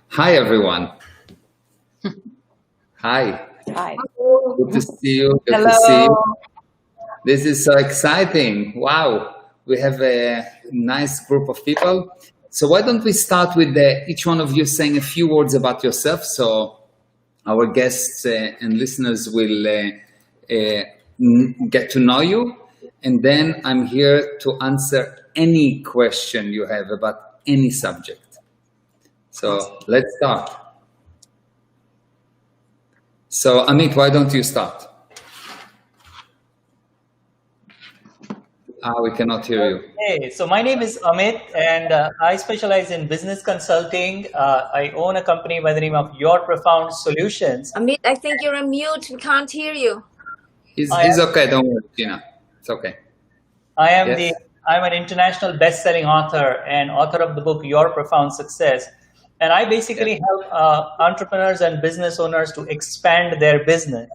Hi, everyone. Hi. Hi. Good to see you. Good to Hello. see you. This is so exciting. Wow. We have a nice group of people. So why don't we start with each one of you saying a few words about yourself so our guests and listeners will get to know you. And then I'm here to answer any question you have about any subject. So let's start. So Amit, why don't you start? We cannot hear you. Hey, so my name is Amit, and I specialize in business consulting. I own a company by the name of Your Profound Solutions. Amit, I think you're on mute. We can't hear you. He's okay. Don't worry, Gina. It's okay. I'm an international best-selling author and author of the book Your Profound Success. And I basically help entrepreneurs and business owners to expand their business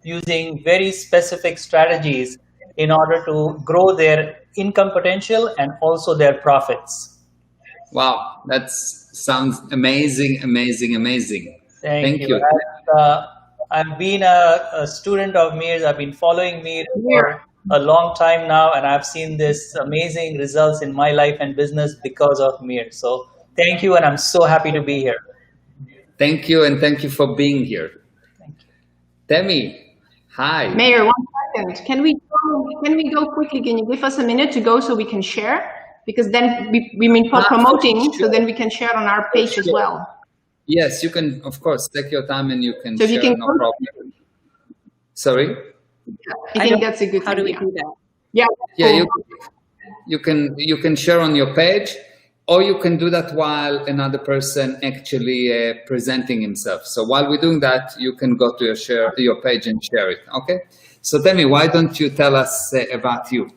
using very specific strategies in order to grow their income potential and also their profits. Wow, that sounds amazing, amazing, amazing. Thank you. I've been a student of Meir's. I've been following Meir for a long time now, and I've seen this amazing results in my life and business because of Meir. So thank you, and I'm so happy to be here. Thank you, and thank you for being here. Thank you. Temi, hi. Meir, 1 second. Can we go quickly? Can you give us a minute to go so we can share? Because then we mean for promoting, so then we can share on our page as well. Yes, you can, of course, take your time and you can share, no problem. Sorry? Yeah, I think that's a good idea. How do we do that? Yeah, yeah, cool. You can share on your page, or you can do that while another person actually presenting himself. So while we're doing that, you can go to your page and share it. Okay. So Temi, why don't you tell us about you?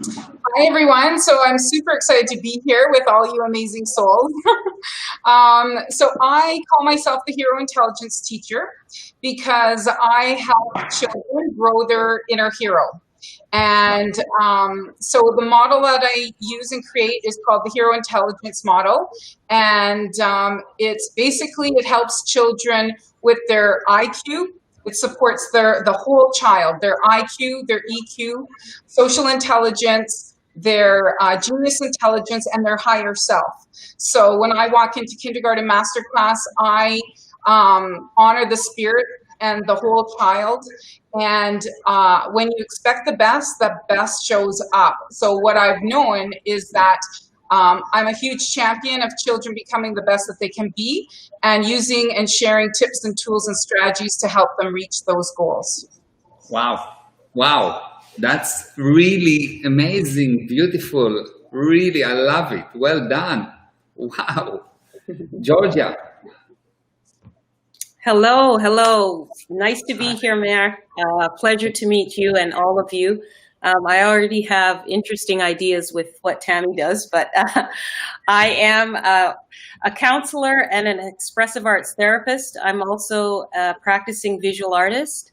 Hi, everyone. So I'm super excited to be here with all you amazing souls. So I call myself the Hero Intelligence Teacher because I help children grow their inner hero. And so the model that I use and create is called the Hero Intelligence Model. And it's basically, it helps children with their IQ. It supports the whole child, their IQ, their EQ, social intelligence, their genius intelligence, and their higher self. So when I walk into kindergarten masterclass, I honor the spirit and the whole child. And when you expect the best shows up. So what I've known is that I'm a huge champion of children becoming the best that they can be and using and sharing tips and tools and strategies to help them reach those goals. Wow. Wow. That's really amazing, beautiful. Really, I love it. Well done. Wow. Georgia. Hello, hello. Nice to be here, Meir. Pleasure to meet you and all of you. I already have interesting ideas with what Tammy does, but I am a counselor and an expressive arts therapist. I'm also a practicing visual artist.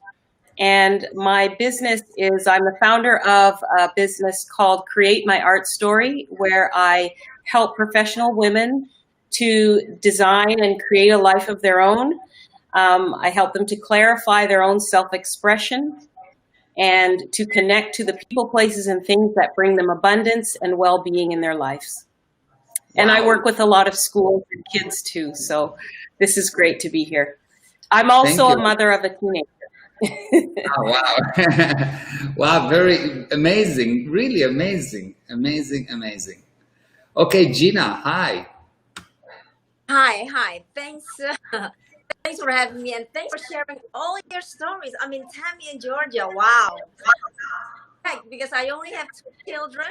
And my business is, I'm the founder of a business called Create My Art Story, where I help professional women to design and create a life of their own. I help them to clarify their own self-expression and to connect to the people, places, and things that bring them abundance and well-being in their lives. Wow. And I work with a lot of schools and kids too, so this is great to be here. I'm also a mother of a teenager. Oh, wow. Wow, very amazing, really amazing, amazing, amazing. Okay, Gina, hi. Hi. Thanks for having me, and thanks for sharing all your stories. I mean, Tammy and Georgia, wow. Because I only have 2 children.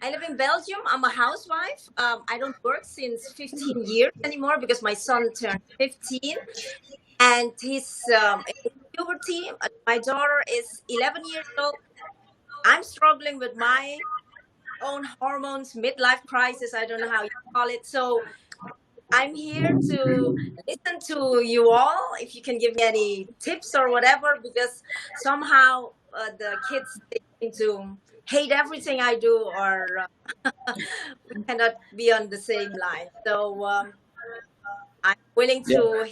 I live in Belgium. I'm a housewife. I don't work since 15 years anymore because my son turned 15, and he's in puberty. My daughter is 11 years old. I'm struggling with my own hormones, midlife crisis. I don't know how you call it. So I'm here to listen to you all, if you can give me any tips or whatever, because somehow the kids seem to hate everything I do, or we cannot be on the same line. So I'm willing to.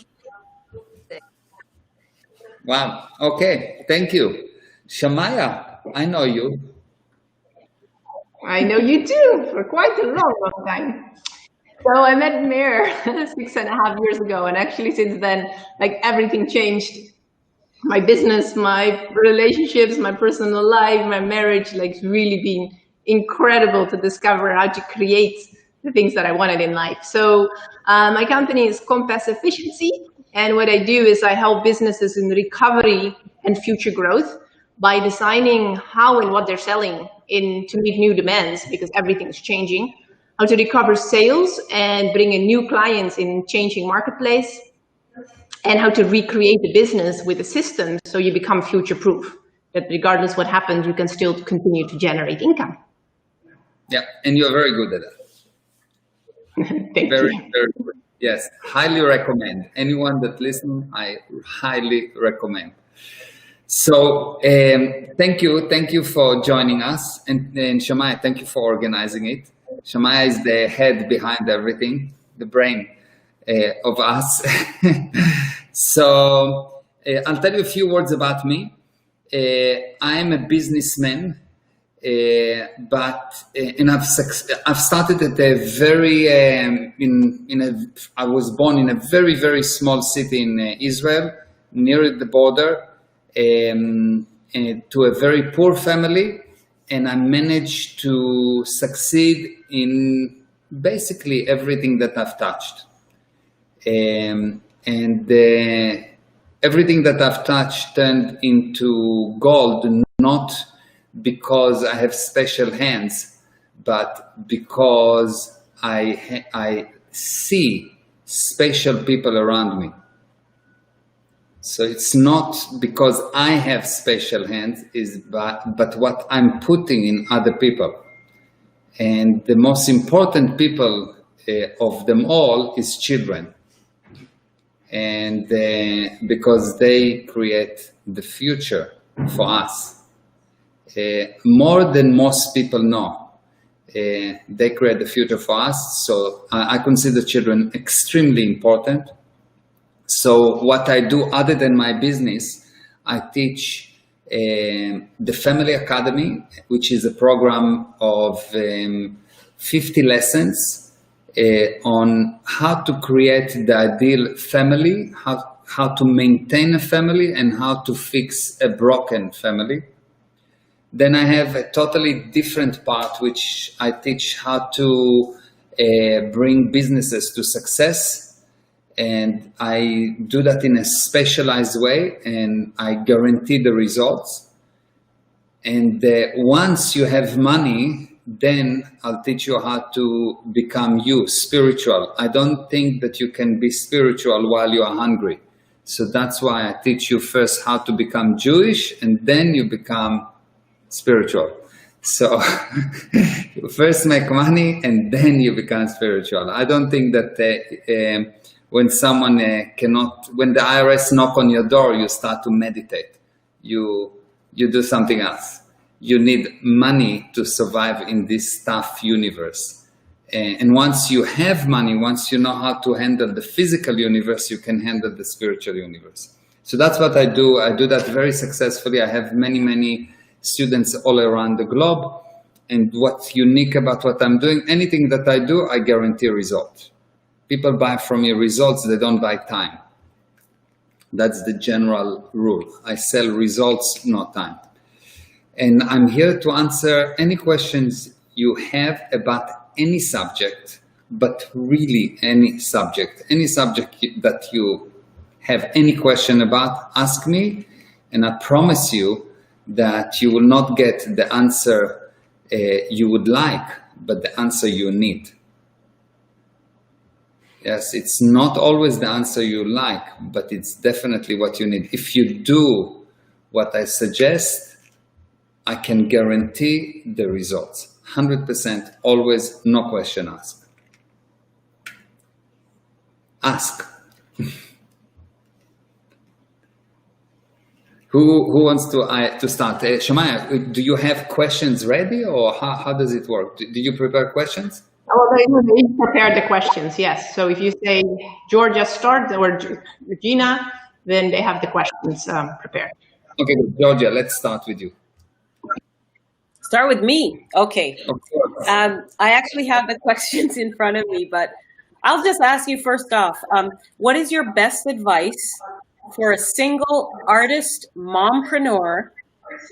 Wow. Okay. Thank you. Shamaya, I know you. I know you too, for quite a long time. So I met Meir 6.5 years ago, and actually since then, like everything changed. My business, my relationships, my personal life, my marriage, like it's really been incredible to discover how to create the things that I wanted in life. So my company is Compass Efficiency, and what I do is I help businesses in recovery and future growth by designing how and what they're selling to meet new demands, because everything is changing, how to recover sales and bring in new clients in changing marketplace, and how to recreate the business with a system so you become future-proof, that regardless what happens, you can still continue to generate income. Yeah, and you're very good at that. Thank very, you. very good. Yes, highly recommend. Anyone that listens, I highly recommend. So thank you for joining us, and Shamaya, thank you for organizing it. Shamaya is the head behind everything, the brain of us. So I'll tell you a few words about me. I'm a businessman, but I've started at a very I was born in a very, very small city in Israel, near the border, to a very poor family, and I managed to succeed in basically everything that I've touched. Everything that I've touched turned into gold, not because I have special hands, but because I see special people around me. So it's not because I have special hands, but what I'm putting in other people. And the most important people of them all is children. And because they create the future for us. More than most people know. They create the future for us. So I consider children extremely important. So what I do other than my business, I teach the Family Academy, which is a program of 50 lessons on how to create the ideal family, how to maintain a family, and how to fix a broken family. Then I have a totally different part, which I teach how to bring businesses to success. And I do that in a specialized way, and I guarantee the results. And once you have money, then I'll teach you how to become spiritual. I don't think that you can be spiritual while you are hungry. So that's why I teach you first how to become Jewish, and then you become spiritual. So you first make money, and then you become spiritual. I don't think that when someone when the IRS knock on your door, you start to meditate. You do something else. You need money to survive in this tough universe. And once you have money, once you know how to handle the physical universe, you can handle the spiritual universe. So that's what I do. I do that very successfully. I have many, many students all around the globe. And what's unique about what I'm doing, anything that I do, I guarantee results. People buy from me results, they don't buy time. That's the general rule. I sell results, not time. And I'm here to answer any questions you have about any subject, but really any subject that you have any question about, ask me, and I promise you that you will not get the answer you would like, but the answer you need. Yes, it's not always the answer you like, but it's definitely what you need. If you do what I suggest, I can guarantee the results. 100%, always, no question asked. Ask. Who wants to start? Shamaya, do you have questions ready, or how does it work? Do you prepare questions? Oh, they prepared the questions, yes. So if you say Georgia starts or Regina, then they have the questions prepared. Okay, Georgia, let's start with you. Start with me. Okay. Of course. I actually have the questions in front of me, but I'll just ask you first off, what is your best advice for a single artist mompreneur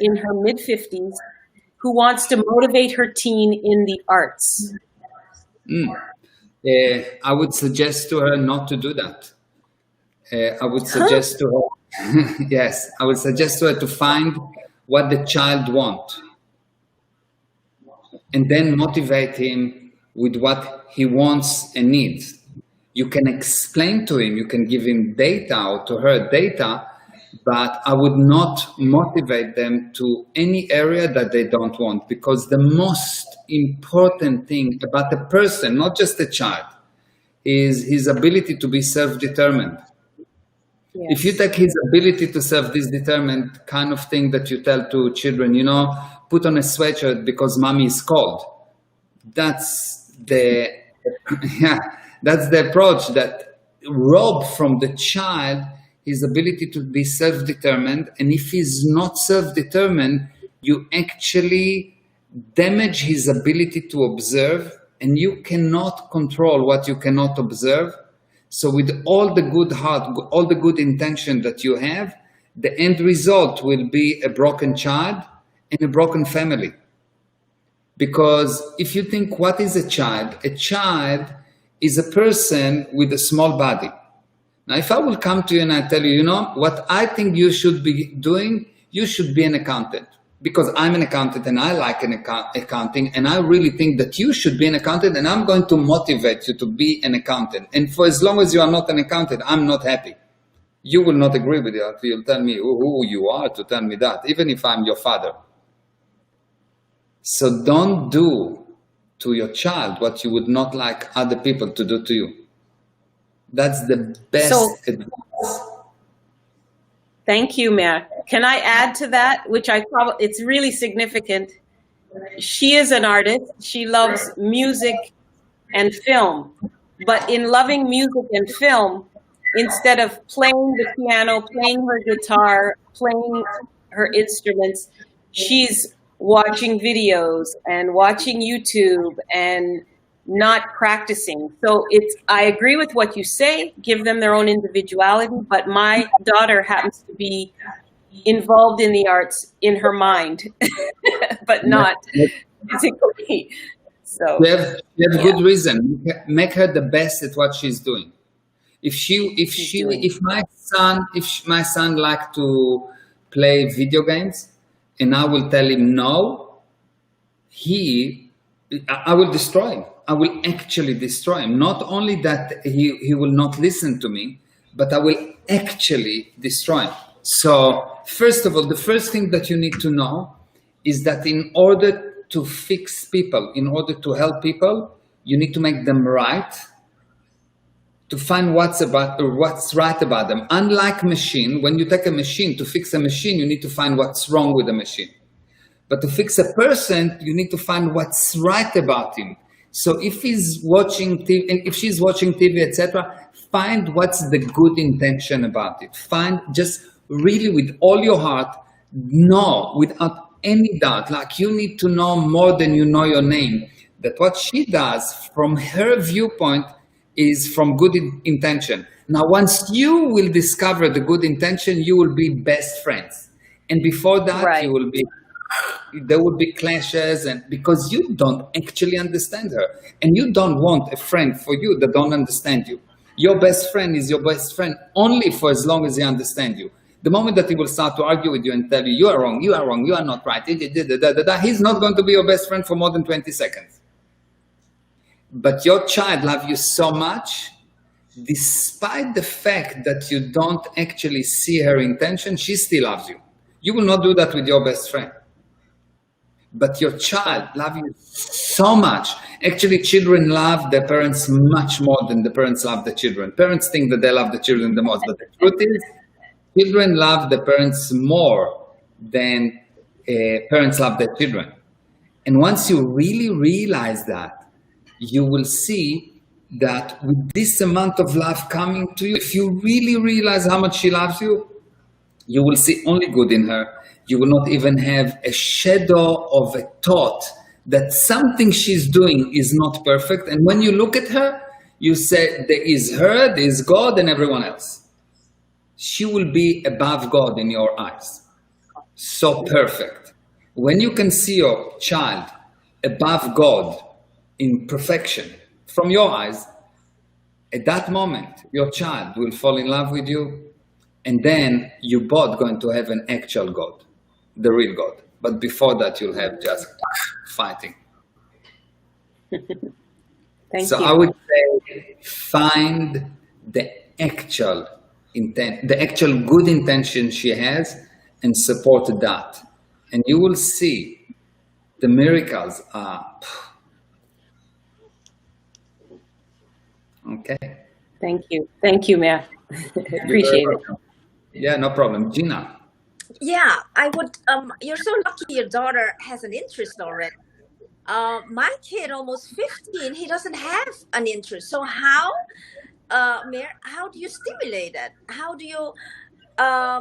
in her mid-50s who wants to motivate her teen in the arts? I would suggest to her not to do that. I would suggest to her, yes, I would suggest to her to find what the child wants and then motivate him with what he wants and needs. You can explain to him, you can give him data or to her data, but I would not motivate them to any area that they don't want, because the most important thing about a person, not just a child, is his ability to be self-determined. Yes. If you take his ability to self-determined kind of thing that you tell to children, you know, put on a sweatshirt because mommy is cold. That's the, that's the approach that rob from the child his ability to be self-determined. And if he's not self-determined, you actually damage his ability to observe, and you cannot control what you cannot observe. So with all the good heart, all the good intention that you have, the end result will be a broken child and a broken family. Because if you think, what is a child? A child is a person with a small body. Now, if I will come to you and I tell you, you know, what I think you should be doing, you should be an accountant. Because I'm an accountant and I like accounting, and I really think that you should be an accountant, and I'm going to motivate you to be an accountant. And for as long as you are not an accountant, I'm not happy. You will not agree with that. You'll tell me who you are to tell me that, even if I'm your father. So don't do to your child what you would not like other people to do to you. That's the best advice. Thank you, Meir. Can I add to that, which it's really significant. She is an artist. She loves music and film. But in loving music and film, instead of playing the piano, playing her guitar, playing her instruments, she's watching videos and watching YouTube and not practicing. So I agree with what you say, give them their own individuality, but my daughter happens to be involved in the arts in her mind, but not physically. So you have good reason. Make her the best at what she's doing. If my son like to play video games, and I will tell him no, I will destroy him. I will actually destroy him. Not only that he will not listen to me, but I will actually destroy him. So first of all, the first thing that you need to know is that in order to fix people, in order to help people, you need to make them right, to find what's right about them. Unlike machine, when you take a machine, to fix a machine, you need to find what's wrong with the machine. But to fix a person, you need to find what's right about him. So if he's watching TV, and if she's watching TV, etc., find what's the good intention about it. Find, just really with all your heart, know without any doubt, like you need to know more than you know your name, that what she does from her viewpoint is from good intention. Now, once you will discover the good intention, you will be best friends. And before that, there will be clashes, and because you don't actually understand her, and you don't want a friend for you that don't understand you. Your best friend is your best friend only for as long as he understands you. The moment that he will start to argue with you and tell you, you are wrong, you are not right, he's not going to be your best friend for more than 20 seconds. But your child loves you so much, despite the fact that you don't actually see her intention, she still loves you. You will not do that with your best friend. But your child loves you so much. Actually, children love their parents much more than the parents love the children. Parents think that they love the children the most, but the truth is, children love the parents more than parents love their children. And once you really realize that, you will see that with this amount of love coming to you, if you really realize how much she loves you, you will see only good in her. You will not even have a shadow of a thought that something she's doing is not perfect. And when you look at her, you say, there is her, there is God, and everyone else. She will be above God in your eyes. So perfect. When you can see your child above God in perfection from your eyes, at that moment, your child will fall in love with you, and then you both going to have an actual God, the real God. But before that, you'll have just fighting. Thank you. I would say find the actual intent, the actual good intention she has, and support that. And you will see the miracles are. Okay. Thank you. Thank you, Meir. Appreciate it. Yeah, no problem. Gina. Yeah, I would. You're so lucky your daughter has an interest already. My kid, almost 15, he doesn't have an interest. So how, Meir, how do you stimulate it? How do you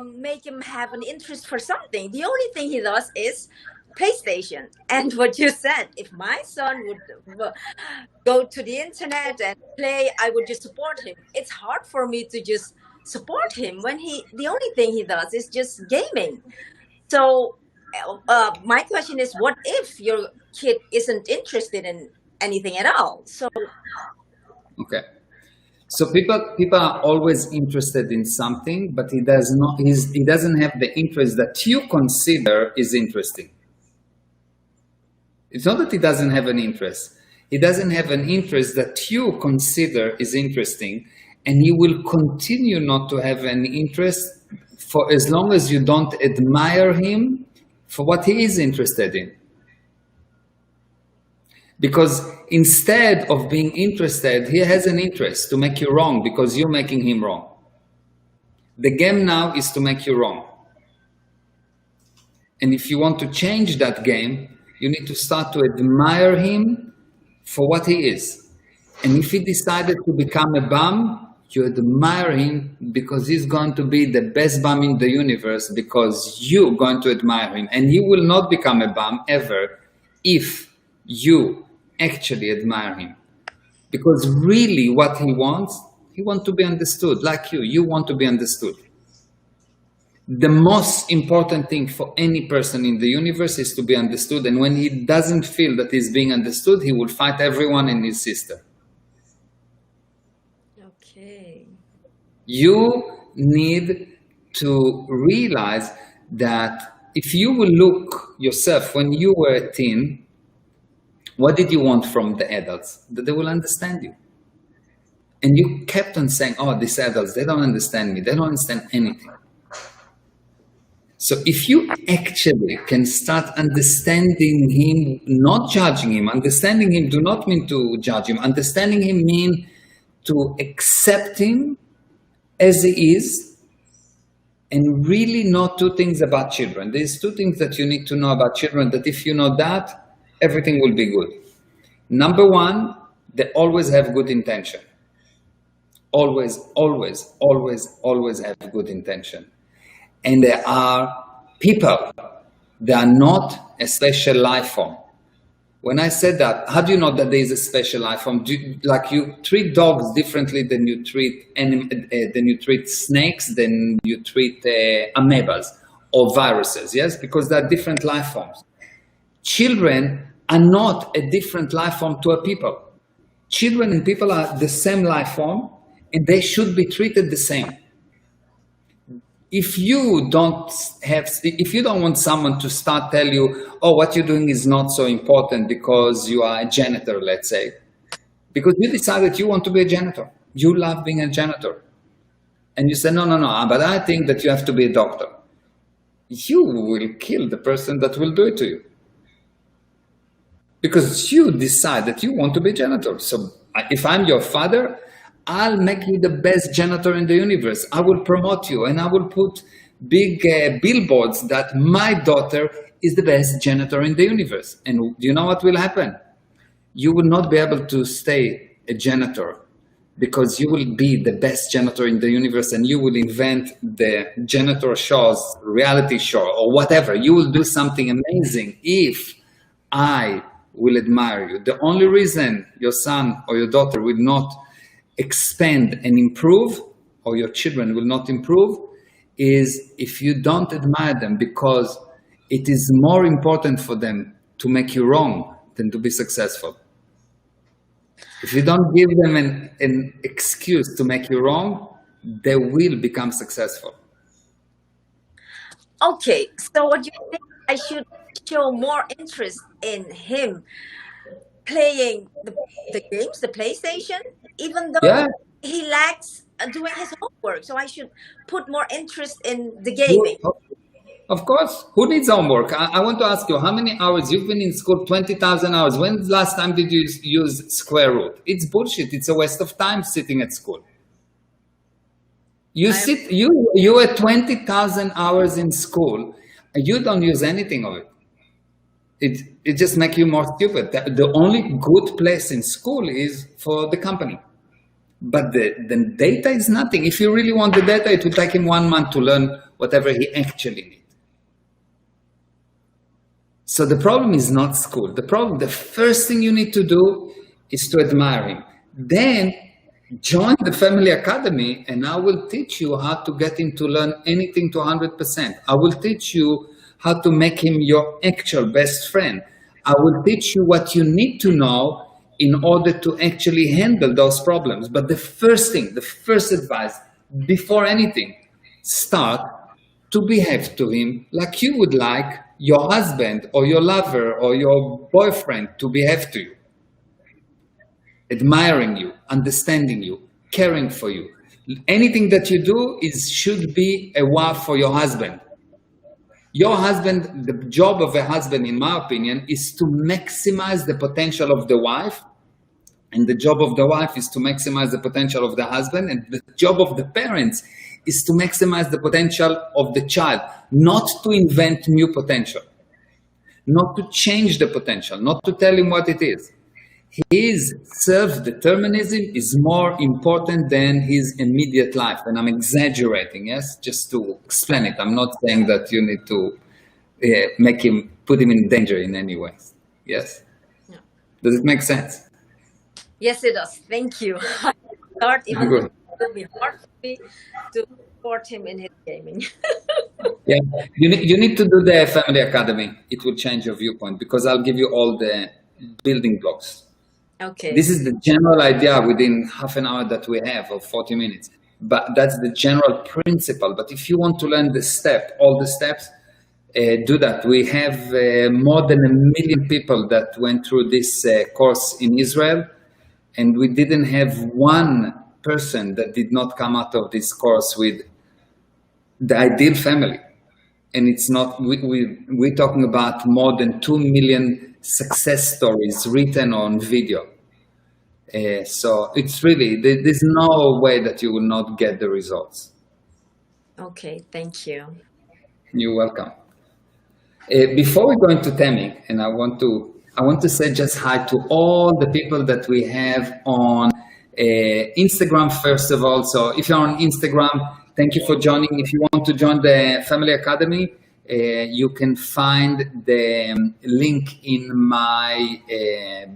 make him have an interest for something? The only thing he does is PlayStation. And what you said, if my son would go to the internet and play, I would just support him. It's hard for me to just support him when the only thing he does is just gaming. So my question is, what if your kid isn't interested in anything at all? So okay, so people are always interested in something, but he doesn't have the interest that you consider is interesting. It's not that he doesn't have an interest. He doesn't have an interest that you consider is interesting, and he will continue not to have an interest for as long as you don't admire him for what he is interested in. Because instead of being interested, he has an interest to make you wrong because you're making him wrong. The game now is to make you wrong. And if you want to change that game, you need to start to admire him for what he is. And if he decided to become a bum, you admire him because he's going to be the best bum in the universe because you're going to admire him. And he will not become a bum ever if you actually admire him. Because really what he wants to be understood. Like you want to be understood. The most important thing for any person in the universe is to be understood. And when he doesn't feel that he's being understood, he will fight everyone and his sister. okay. You need to realize that if you will look yourself when you were a teen, what did you want from the adults? That they will understand you. And you kept on saying, oh, these adults, they don't understand me. They don't understand anything. So if you actually can start understanding him, not judging him, understanding him do not mean to judge him. Understanding him mean to accept him as he is and really know two things about children. There's two things that you need to know about children that if you know that, everything will be good. Number one, they always have good intention. Always, always, always, always have good intention. And they are people. They are not a special life form. When I said that, how do you know that there is a special life form? Like you treat dogs differently than you treat snakes, than you treat amoebas or viruses, yes? Because they are different life forms. Children are not a different life form to a people. Children and people are the same life form, and they should be treated the same. If you don't want someone to start tell you, oh, what you're doing is not so important because you are a janitor, let's say, because you decided you want to be a janitor, you love being a janitor, and you say, no, but I think that you have to be a doctor, you will kill the person that will do it to you. Because you decide that you want to be a janitor. So if I'm your father, I'll make you the best janitor in the universe. I will promote you and I will put big billboards that my daughter is the best janitor in the universe. And do you know what will happen? you will not be able to stay a janitor, because you will be the best janitor in the universe and you will invent the janitor shows, reality show, or whatever. You will do something amazing if I will admire you. The only reason your son or your daughter will not expand and improve, or your children will not improve, is if you don't admire them, because it is more important for them to make you wrong than to be successful. If you don't give them an excuse to make you wrong, they will become successful. Okay, so what do you think I should show more interest in him playing the games, the PlayStation, even though he lacks doing his homework? So I should put more interest in the gaming. Of course. Who needs homework? I want to ask you, how many hours? You've been in school 20,000 hours. When's the last time did you use square root? It's bullshit. It's a waste of time sitting at school. You are 20,000 hours in school, and you don't use anything of it. It just makes you more stupid. The only good place in school is for the company. But the data is nothing. If you really want the data, it will take him 1 month to learn whatever he actually needs. So the problem is not school. The first thing you need to do is to admire him. Then join the Family Academy, and I will teach you how to get him to learn anything to 100%. I will teach you how to make him your actual best friend. I will teach you what you need to know in order to actually handle those problems. But the first advice, before anything, start to behave to him like you would like your husband or your lover or your boyfriend to behave to you. Admiring you, understanding you, caring for you. Anything that you do should be a wow for your husband. Your husband, the job of a husband, in my opinion, is to maximize the potential of the wife. And the job of the wife is to maximize the potential of the husband. And the job of the parents is to maximize the potential of the child, not to invent new potential, not to change the potential, not to tell him what it is. His self-determinism is more important than his immediate life. And I'm exaggerating, yes, just to explain it. I'm not saying that you need to put him in danger in any way. Yes? Yeah. Does it make sense? Yes, it does. Thank you. It will be hard for me to support him in his gaming. Yeah, you need to do the Family Academy. It will change your viewpoint, because I'll give you all the building blocks. Okay. This is the general idea within half an hour that we have, or 40 minutes. But that's the general principle. But if you want to learn all the steps, do that. We have more than 1 million people that went through this course in Israel, and we didn't have one person that did not come out of this course with the ideal family. And it's not, we're talking about more than 2 million success stories written on video. So it's really, there's no way that you will not get the results. Okay, thank you. You're welcome. Before we go into Tammy, and I want to say just hi to all the people that we have on Instagram, first of all. So if you're on Instagram, thank you for joining. If you want to join the Family Academy, you can find the link in my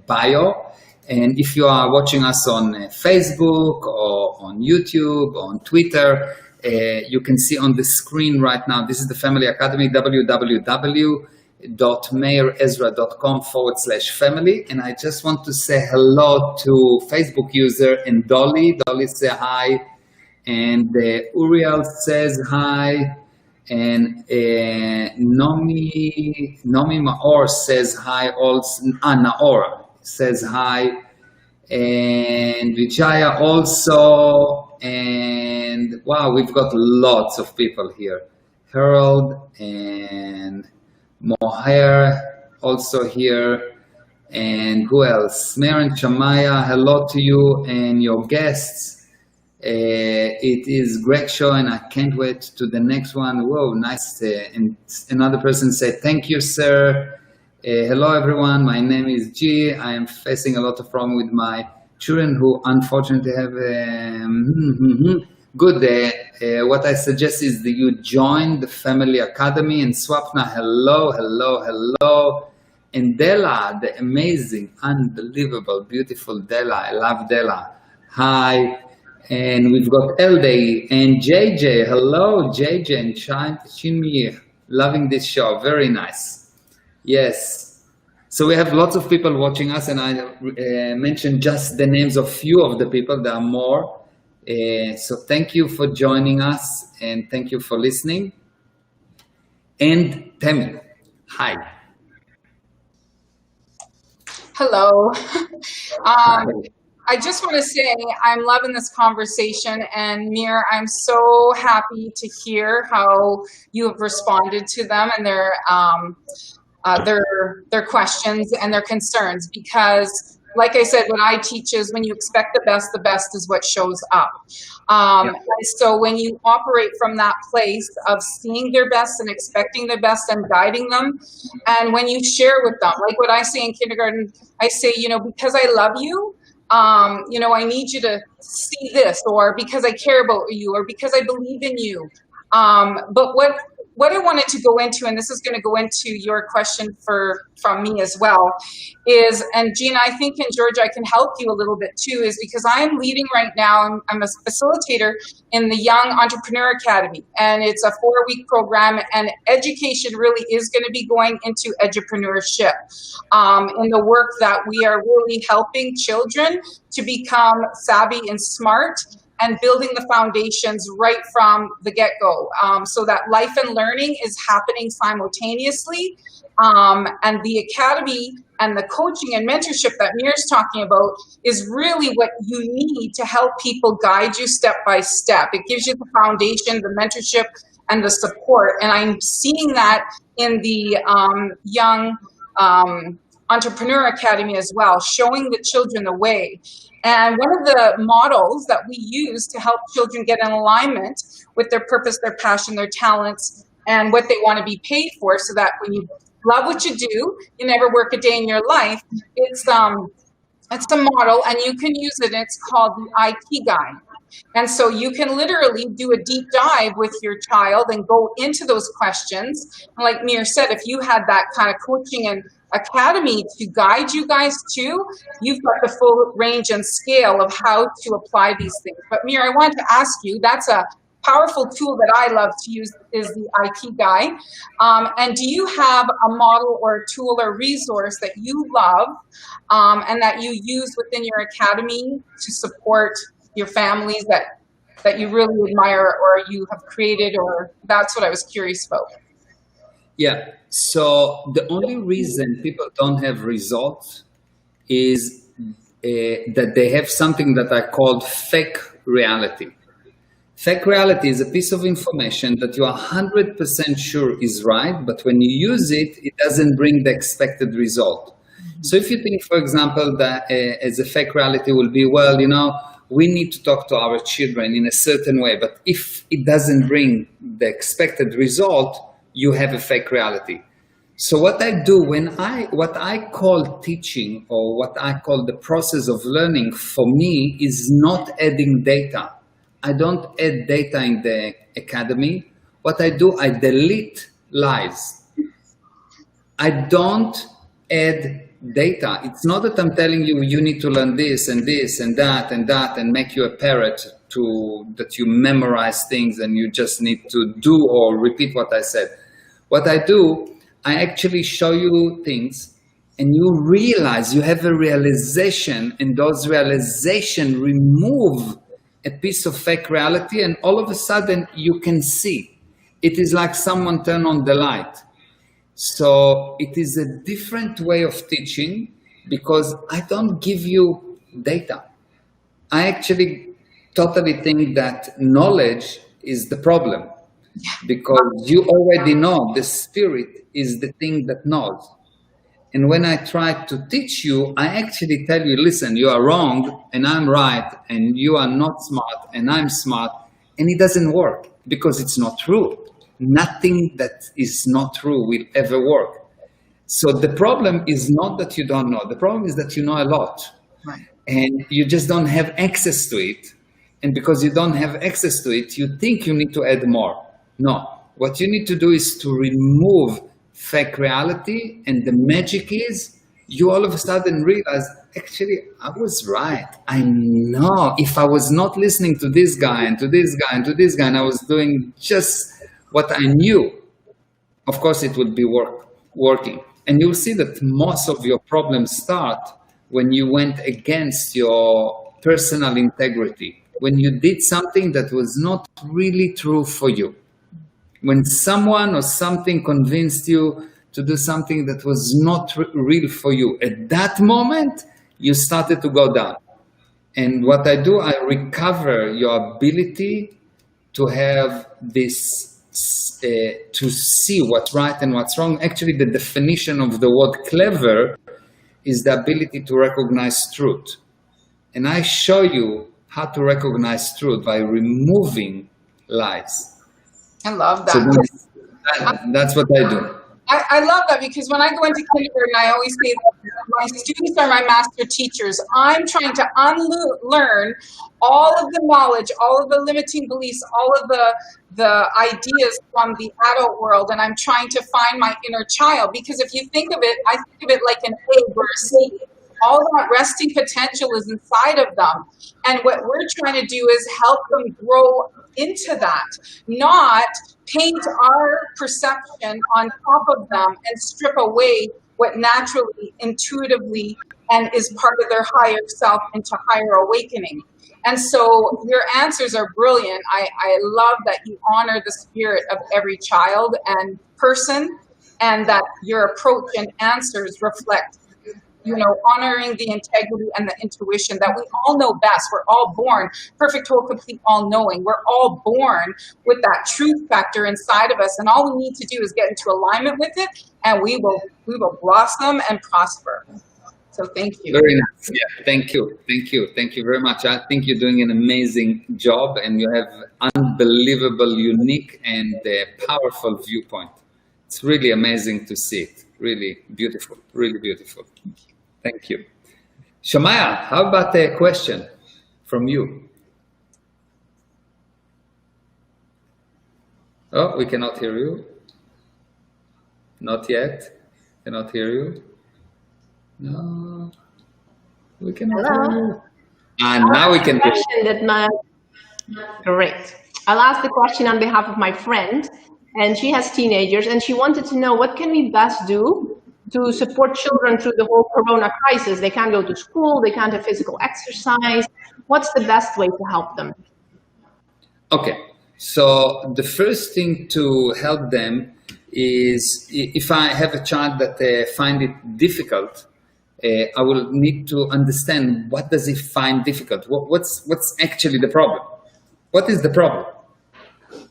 bio. And if you are watching us on Facebook or on YouTube, or on Twitter, you can see on the screen right now, this is the Family Academy, www.meirezra.com/family. And I just want to say hello to Facebook user and Dolly. Dolly say hi. And Uriel says hi. And Nomi Maor says hi also. Naor says hi. And Vijaya also. And wow, we've got lots of people here. Harold and Mohair also here. And who else? Meir and Shamaya, hello to you and your guests. It is a great show, and I can't wait to the next one. Whoa, nice. And another person said, thank you, sir. Hello everyone, my name is G. I am facing a lot of problem with my children who unfortunately have good. What I suggest is that you join the Family Academy. And Swapna, hello. And Della, the amazing, unbelievable, beautiful Della. I love Della. Hi. And we've got Elde and JJ. Hello, JJ and Chinmir. Loving this show. Very nice. Yes. So we have lots of people watching us, and I mentioned just the names of few of the people. There are more. So thank you for joining us, and thank you for listening. And Temi, hi. Hello. I just want to say I'm loving this conversation, and Meir, I'm so happy to hear how you have responded to them and their questions and their concerns, because like I said, what I teach is when you expect the best is what shows up. And so when you operate from that place of seeing their best and expecting their best and guiding them, and when you share with them, like what I say in kindergarten, I say, because I love you, I need you to see this, or because I care about you, or because I believe in you. But what I wanted to go into, and this is going to go into your question from me as well, is, and Gina, I think, and Georgia, I can help you a little bit too, is because I'm leading right now, I'm a facilitator in the Young Entrepreneur Academy, and it's a 4-week program, and education really is going to be going into entrepreneurship in the work that we are really helping children to become savvy and smart, and building the foundations right from the get-go, so that life and learning is happening simultaneously. And the academy and the coaching and mentorship that Meir's talking about is really what you need to help people guide you step by step. It gives you the foundation, the mentorship, and the support. And I'm seeing that in the Young Entrepreneur Academy as well, showing the children the way. And one of the models that we use to help children get in alignment with their purpose, their passion, their talents, and what they want to be paid for, so that when you love what you do, you never work a day in your life. It's a model, and you can use it. It's called the Ikigai. And so you can literally do a deep dive with your child and go into those questions. And like Meir said, if you had that kind of coaching and academy to guide you guys to, you've got the full range and scale of how to apply these things. But Meir, I wanted to ask you, that's a powerful tool that I love to use, is the Ikigai. And do you have a model or a tool or resource that you love and that you use within your academy to support your families that you really admire, or you have created, or that's what I was curious about? Yeah, so the only reason people don't have results is that they have something that I call fake reality. Fake reality is a piece of information that you are 100% sure is right, but when you use it, it doesn't bring the expected result. So if you think, for example, that as a fake reality will be, well, we need to talk to our children in a certain way, but if it doesn't bring the expected result, you have a fake reality. So what I do what I call teaching, or what I call the process of learning, for me is not adding data. I don't add data in the academy. What I do, I delete lies. I don't add data. It's not that I'm telling you, you need to learn this and this and that and that and make you a parrot that you memorize things and you just need to do or repeat what I said. What I do, I actually show you things and you realize, you have a realization, and those realization remove a piece of fake reality, and all of a sudden you can see. It is like someone turned on the light. So it is a different way of teaching, because I don't give you data. I actually totally think that knowledge is the problem, because you already know the spirit is the thing that knows. And when I try to teach you, I actually tell you, listen, you are wrong and I'm right, and you are not smart and I'm smart, and it doesn't work because it's not true. Nothing that is not true will ever work. So the problem is not that you don't know. The problem is that you know a lot. Right. And you just don't have access to it. And because you don't have access to it, you think you need to add more. No. What you need to do is to remove fake reality. And the magic is you all of a sudden realize, actually, I was right. I know if I was not listening to this guy and to this guy and to this guy, and I was doing just what I knew, of course it would be working. And you'll see that most of your problems start when you went against your personal integrity, when you did something that was not really true for you. When someone or something convinced you to do something that was not real for you, at that moment, you started to go down. And what I do, I recover your ability to have this, to see what's right and what's wrong. Actually, the definition of the word clever is the ability to recognize truth. And I show you how to recognize truth by removing lies. I love that. So that's what I do. I love that, because when I go into kindergarten, I always say my students are my master teachers. I'm trying to unlearn all of the knowledge, all of the limiting beliefs, all of the ideas from the adult world, and I'm trying to find my inner child. Because if you think of it, I think of it like an egg or a seed. All that resting potential is inside of them. And what we're trying to do is help them grow into that, not paint our perception on top of them and strip away what naturally, intuitively, and is part of their higher self into higher awakening. And so your answers are brilliant. I love that you honor the spirit of every child and person, and that your approach and answers reflect, you know, honoring the integrity and the intuition that we all know best. We're all born perfect, whole, complete, all-knowing. We're all born with that truth factor inside of us, and all we need to do is get into alignment with it, and we will blossom and prosper. So thank you. Very nice. Yeah, thank you. Thank you. Thank you very much. I think you're doing an amazing job, and you have unbelievable, unique, and powerful viewpoint. It's really amazing to see it. Really beautiful. Really beautiful. Thank you. Shamaya, how about a question from you? Oh, we cannot hear you. Not yet. Cannot hear you. No, we cannot hear you. And now we can hear you. Great. I'll ask the question on behalf of my friend, and she has teenagers, and she wanted to know, what can we best do to support children through the whole corona crisis? They can't go to school, they can't have physical exercise. What's the best way to help them? Okay, so the first thing to help them is, if I have a child that find it difficult, I will need to understand, what does he find difficult? What's actually the problem? What is the problem?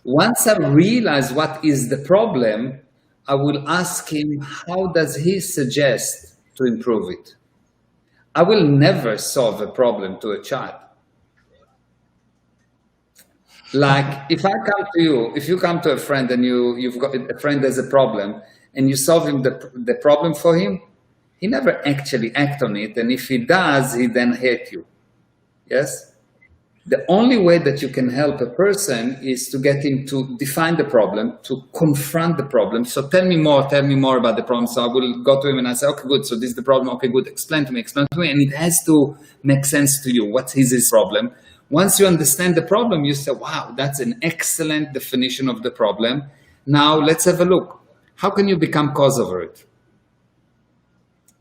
Once I realize what is the problem, I will ask him, how does he suggest to improve it? I will never solve a problem to a child. Like, if I come to you, if you come to a friend and you've got a friend has a problem, and you solve him the problem for him, he never actually act on it. And if he does, he then hate you. Yes? The only way that you can help a person is to get him to define the problem, to confront the problem. So tell me more about the problem. So I will go to him and I say, okay, good. So this is the problem. Okay, good. Explain to me. And it has to make sense to you. What is his problem? Once you understand the problem, you say, wow, that's an excellent definition of the problem. Now let's have a look. How can you become cause over it?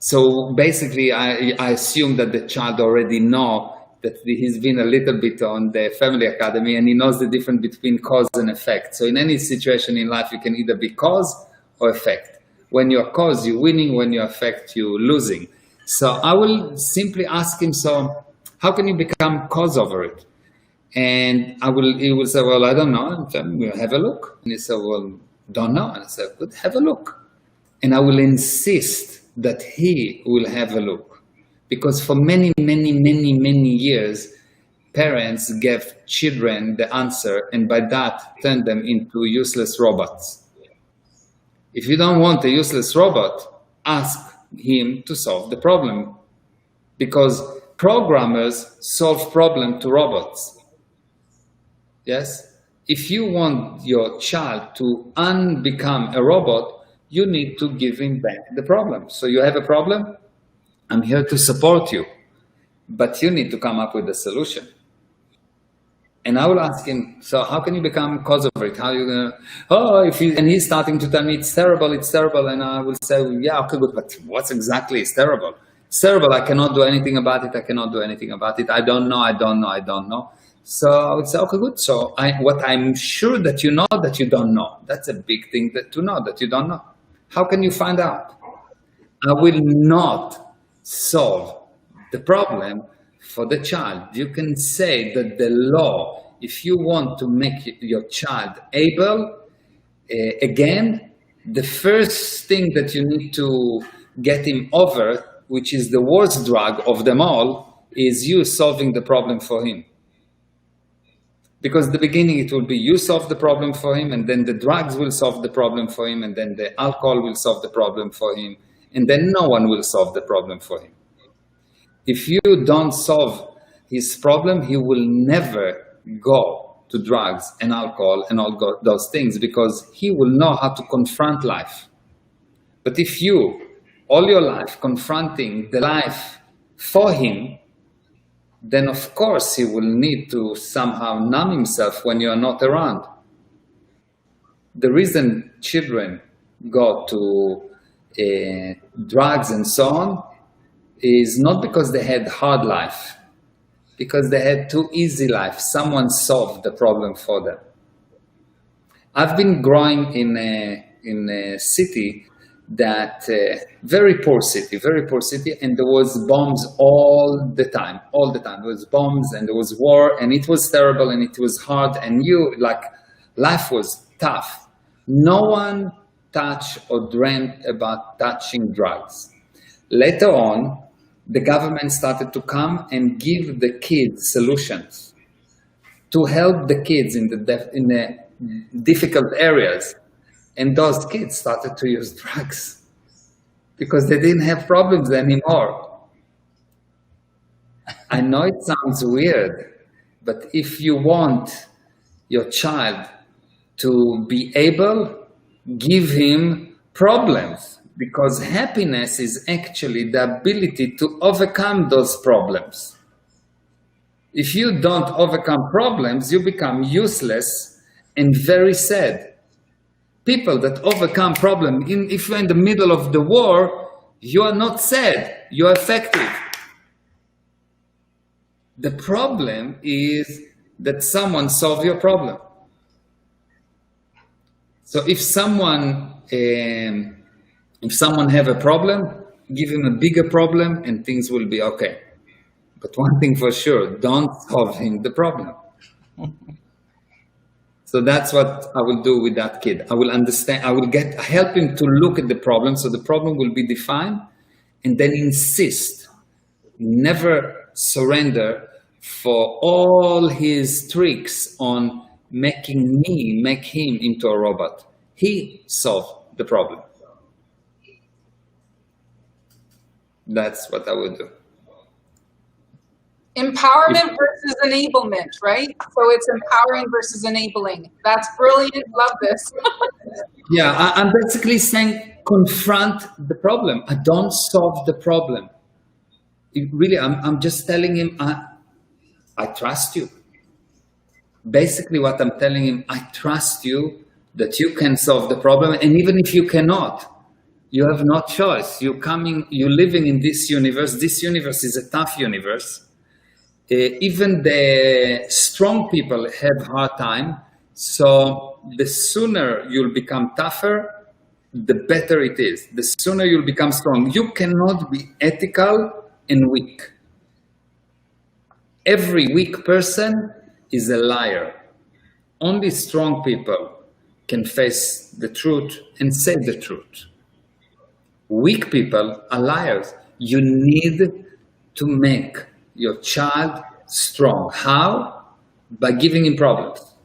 So basically, I assume that the child already know that he's been a little bit on the Family Academy, and he knows the difference between cause and effect. So in any situation in life, you can either be cause or effect. When you're cause, you're winning. When you affect, you're losing. So I will simply ask him, so how can you become cause over it? And he will say, well, I don't know. And then we'll have a look. And he said, well, don't know. And I said, good, have a look. And I will insist that he will have a look. Because for many, many, many, many years, parents gave children the answer, and by that turned them into useless robots. If you don't want a useless robot, ask him to solve the problem, because programmers solve problems to robots. Yes? If you want your child to unbecome a robot, you need to give him back the problem. So you have a problem? I'm here to support you, but you need to come up with a solution. And I will ask him, so how can you become cause of it? How are you gonna, and he's starting to tell me it's terrible. And I will say, well, yeah, okay, good, but what's exactly is terrible? It's terrible, I cannot do anything about it. I don't know. So I would say, okay, good. So what I'm sure that you know that you don't know. That's a big thing to know that you don't know. How can you find out? I will not solve the problem for the child. You can say that the law, if you want to make your child able, again, the first thing that you need to get him over, which is the worst drug of them all, is you solving the problem for him. Because at the beginning it will be you solve the problem for him, and then the drugs will solve the problem for him, and then the alcohol will solve the problem for him, and then no one will solve the problem for him. If you don't solve his problem, he will never go to drugs and alcohol and all those things, because he will know how to confront life. But if you, all your life, confronting the life for him, then of course he will need to somehow numb himself when you are not around. The reason children go to drugs and so on is not because they had hard life, because they had too easy life. Someone solved the problem for them. I've been growing in a city that very poor city, and there was bombs all the time. There was bombs and there was war, and it was terrible and it was hard, and life was tough. No one touched or dreamt about touching drugs. Later on, the government started to come and give the kids solutions to help the kids in the difficult areas. And those kids started to use drugs because they didn't have problems anymore. I know it sounds weird, but if you want your child to be able, give him problems, because happiness is actually the ability to overcome those problems. If you don't overcome problems, you become useless and very sad. People that overcome problems, if you're in the middle of the war, you are not sad, you are effective. The problem is that someone solved your problem. So if someone have a problem, give him a bigger problem and things will be okay. But one thing for sure, don't solve him the problem. So that's what I will do with that kid. I will understand, I will help him to look at the problem, so the problem will be defined, and then insist, never surrender for all his tricks on make him into a robot. He solved the problem. That's what I would do. Empowerment versus enablement, right? So it's empowering versus enabling. That's brilliant. Love this. Yeah, I'm basically saying confront the problem. I don't solve the problem. Really, I'm just telling him, I trust you. Basically what I'm telling him, I trust you that you can solve the problem. And even if you cannot, you have no choice. You're living in this universe. This universe is a tough universe. Even the strong people have hard time. So the sooner you'll become tougher, the better it is. The sooner you'll become strong. You cannot be ethical and weak. Every weak person is a liar. Only strong people can face the truth and say the truth. Weak people are liars. You need to make your child strong. How? By giving him problems.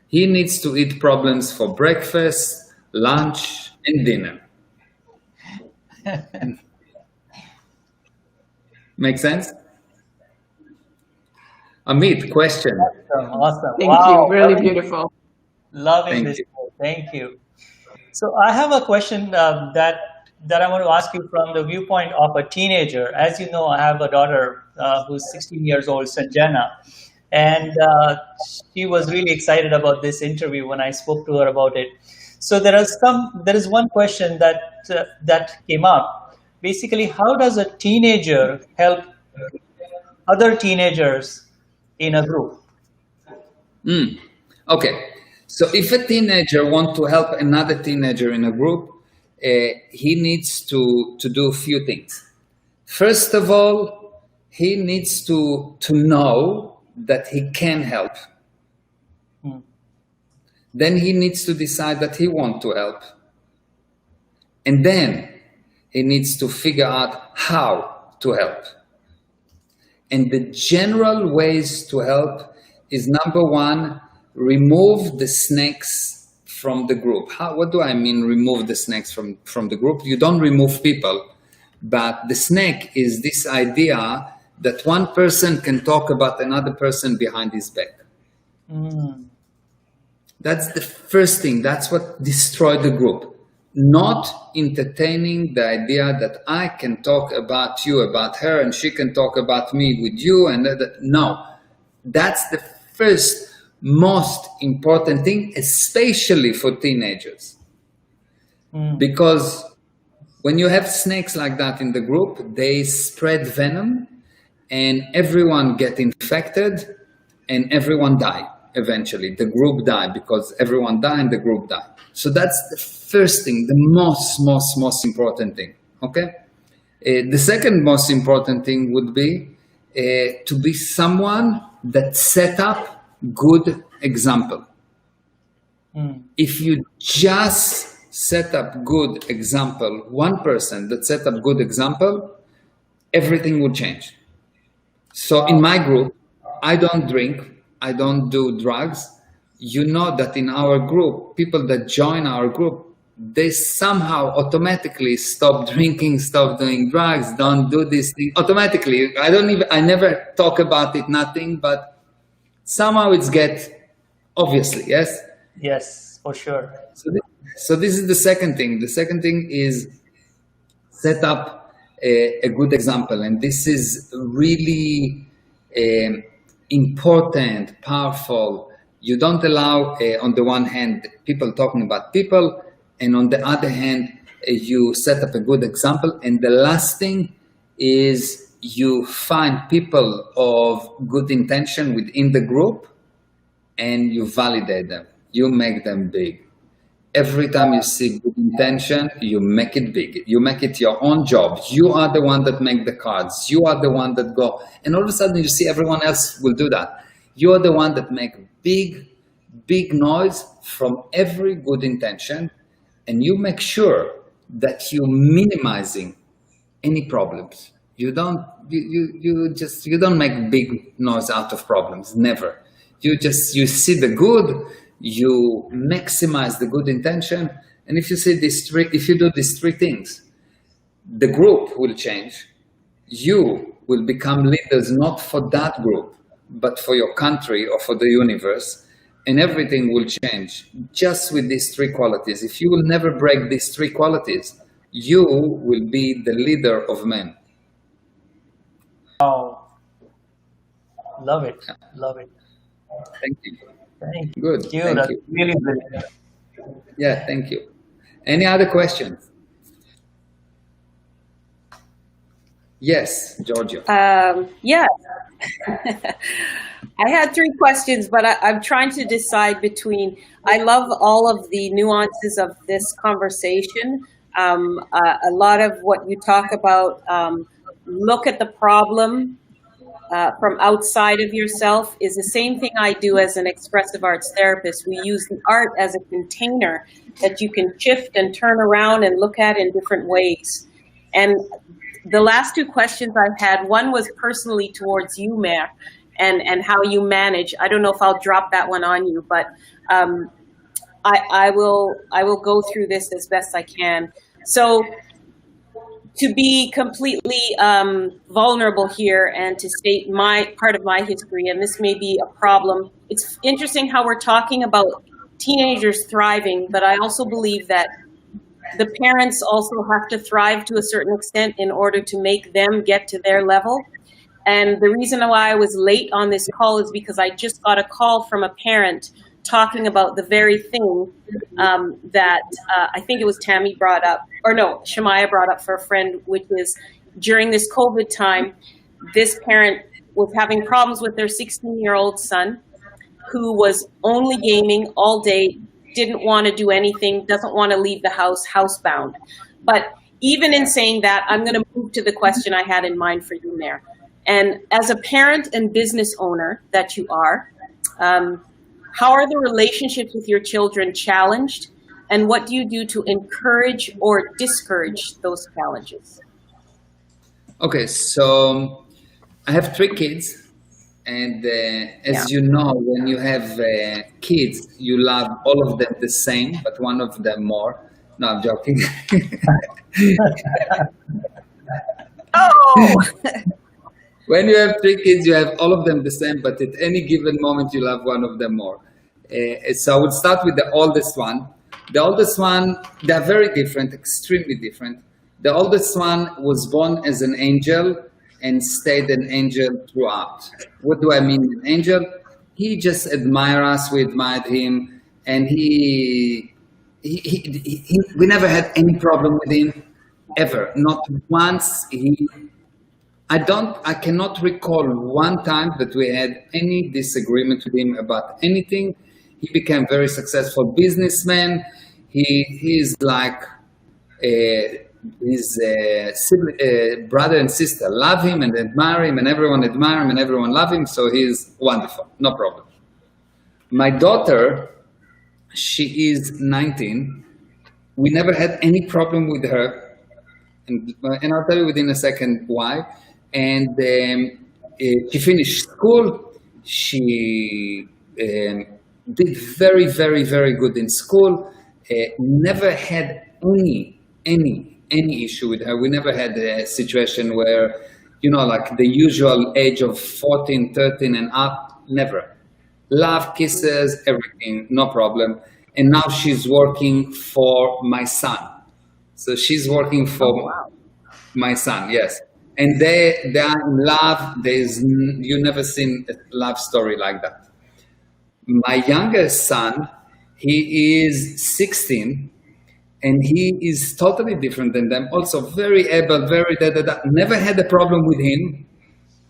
He needs to eat problems for breakfast, lunch, and dinner. Make sense? Amit, question. Awesome. Thank Wow. you. Really beautiful. Loving Thank this. you. Thank you. So I have a question that I want to ask you from the viewpoint of a teenager. As you know, I have a daughter who's 16 years old, Sanjana, and she was really excited about this interview when I spoke to her about it. So there is one question that came up. Basically, how does a teenager help other teenagers in a group? Okay, so if a teenager wants to help another teenager in a group, he needs to do a few things. First of all, he needs to know that he can help. Then he needs to decide that he wants to help. And then he needs to figure out how to help. And the general ways to help is, number one, remove the snakes from the group. What do I mean, remove the snakes from the group? You don't remove people, but the snake is this idea that one person can talk about another person behind his back. That's the first thing. That's what destroyed the group. Not entertaining the idea that I can talk about you, about her, and she can talk about me with you. And no, that's the first most important thing, especially for teenagers. Because when you have snakes like that in the group, they spread venom and everyone get infected and everyone die. Eventually, the group die because everyone die and the group die. So that's the first thing, the most important thing. Okay. The second most important thing would be to be someone that set up good example. If you just set up good example, one person that set up good example, everything would change. So in my group, I don't drink. I don't do drugs. You know that in our group, people that join our group, they somehow automatically stop drinking, stop doing drugs, don't do this thing. Automatically. I never talk about it, nothing, but somehow it's obviously, yes? Yes, for sure. So this is the second thing. The second thing is set up a good example. And this is really important, powerful. You don't allow, on the one hand, people talking about people, and on the other hand, you set up a good example. And the last thing is you find people of good intention within the group and you validate them. You make them big. Every time you see good intention, you make it big. You make it your own job. You are the one that make the cards. You are the one that go. And all of a sudden you see everyone else will do that. You are the one that make big noise from every good intention. And you make sure that you're minimizing any problems. You don't make big noise out of problems. Never. You see the good. You maximize the good intention, and if you do these three things, the group will change. You will become leaders not for that group, but for your country or for the universe, and everything will change just with these three qualities. If you will never break these three qualities, you will be the leader of men. Oh, love it, love it. Thank you. Thank you. Good. Thank That's you. really brilliant. Yeah, thank you. Any other questions? Yes, Giorgio. Yeah. I had three questions, but I'm trying to decide between, I love all of the nuances of this conversation. A lot of what you talk about, look at the problem from outside of yourself, is the same thing I do as an expressive arts therapist. We use the art as a container that you can shift and turn around and look at in different ways. And the last two questions I've had, one was personally towards you, Meir, and how you manage. I don't know if I'll drop that one on you, but I will go through this as best I can. So to be completely vulnerable here and to state my part of my history, and this may be a problem. It's interesting how we're talking about teenagers thriving, but I also believe that the parents also have to thrive to a certain extent in order to make them get to their level. And the reason why I was late on this call is because I just got a call from a parent talking about the very thing that I think it was Tammy brought up, or no, Shemaya brought up for a friend, which is during this COVID time, this parent was having problems with their 16-year-old son who was only gaming all day, didn't want to do anything, doesn't want to leave the house, housebound. But even in saying that, I'm going to move to the question I had in mind for you, Meir. And as a parent and business owner that you are, how are the relationships with your children challenged? And what do you do to encourage or discourage those challenges? Okay, so I have 3 kids. And as you know, when you have kids, you love all of them the same, but one of them more. No, I'm joking. Oh! When you have 3 kids, you have all of them the same, but at any given moment, you love one of them more. So I would start with the oldest one. The oldest one, they're very different, extremely different. The oldest one was born as an angel and stayed an angel throughout. What do I mean an angel? He just admired us, we admired him, and we never had any problem with him, ever. Not once. I cannot recall one time that we had any disagreement with him about anything. He became very successful businessman. He's like his brother and sister love him and admire him, and everyone admire him and everyone love him. So he's wonderful, no problem. My daughter, she is 19. We never had any problem with her, and I'll tell you within a second why. And she finished school. She did very, very, very good in school. Never had any issue with her. We never had a situation where, like the usual age of 14, 13 and up, never. Love, kisses, everything, no problem. And now she's working for my son. So she's working for my son, yes. And they are in love. You never seen a love story like that. My youngest son, he is 16. And he is totally different than them. Also very able, very never had a problem with him,